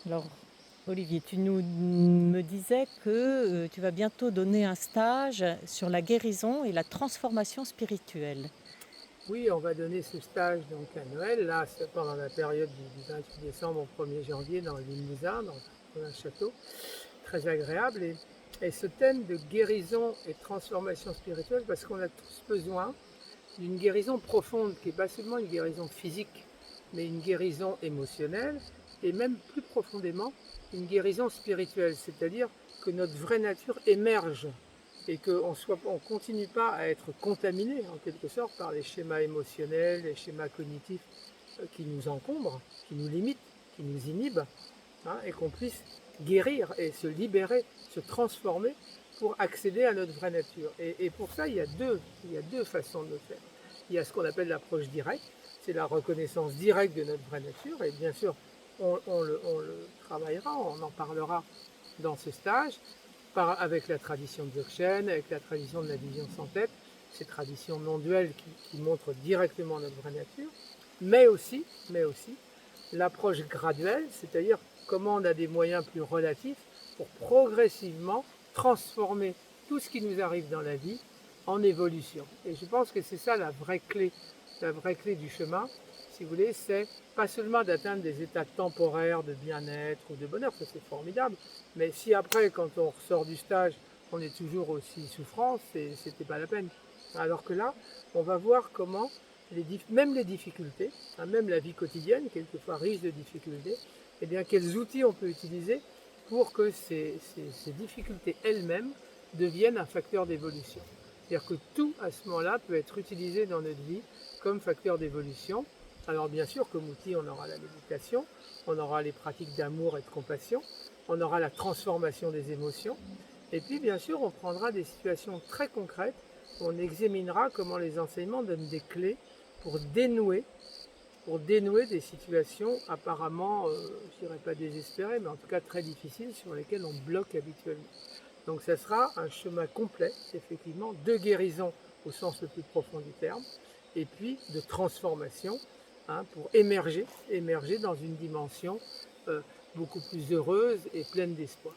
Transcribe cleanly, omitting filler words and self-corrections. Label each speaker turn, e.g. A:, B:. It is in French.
A: Alors, Olivier, tu nous me disais que tu vas bientôt donner un stage sur la guérison et la transformation spirituelle.
B: Oui, on va donner ce stage donc à Noël, là, c'est pendant la période du 28 décembre au 1er janvier dans le Limousin, dans un château, très agréable. Et ce thème de guérison et transformation spirituelle, parce qu'on a tous besoin d'une guérison profonde, qui n'est pas seulement une guérison physique, mais une guérison émotionnelle, et même plus profondément, une guérison spirituelle, c'est-à-dire que notre vraie nature émerge et qu'on ne continue pas à être contaminé en quelque sorte par les schémas émotionnels, les schémas cognitifs qui nous encombrent, qui nous limitent, qui nous inhibent, hein, et qu'on puisse guérir et se libérer, se transformer pour accéder à notre vraie nature. Et pour ça, il y a deux façons de le faire. Il y a ce qu'on appelle l'approche directe, c'est la reconnaissance directe de notre vraie nature, et bien sûr, on le travaillera, on en parlera dans ce stage, avec la tradition de Dzogchen, avec la tradition de la vision sans tête, ces traditions non duelles qui montrent directement notre vraie nature, mais aussi l'approche graduelle, c'est-à-dire comment on a des moyens plus relatifs pour progressivement transformer tout ce qui nous arrive dans la vie en évolution. Et je pense que c'est ça la vraie clé du chemin, si vous voulez, c'est pas seulement d'atteindre des états temporaires de bien-être ou de bonheur, ça c'est formidable, mais si après, quand on ressort du stage, on est toujours aussi souffrant, c'était pas la peine. Alors que là, on va voir comment même les difficultés, hein, même la vie quotidienne, quelquefois riche de difficultés, eh bien, quels outils on peut utiliser pour que ces difficultés elles-mêmes deviennent un facteur d'évolution. C'est-à-dire que tout, à ce moment-là, peut être utilisé dans notre vie comme facteur d'évolution. Alors bien sûr, comme outil, on aura la méditation, on aura les pratiques d'amour et de compassion, on aura la transformation des émotions, et puis bien sûr, on prendra des situations très concrètes, on examinera comment les enseignements donnent des clés pour dénouer, pour dénouer des situations apparemment, je dirais pas désespérées, mais en tout cas très difficiles sur lesquelles on bloque habituellement. Donc ça sera un chemin complet, effectivement, de guérison au sens le plus profond du terme, et puis de transformation, hein, pour émerger dans une dimension beaucoup plus heureuse et pleine d'espoir.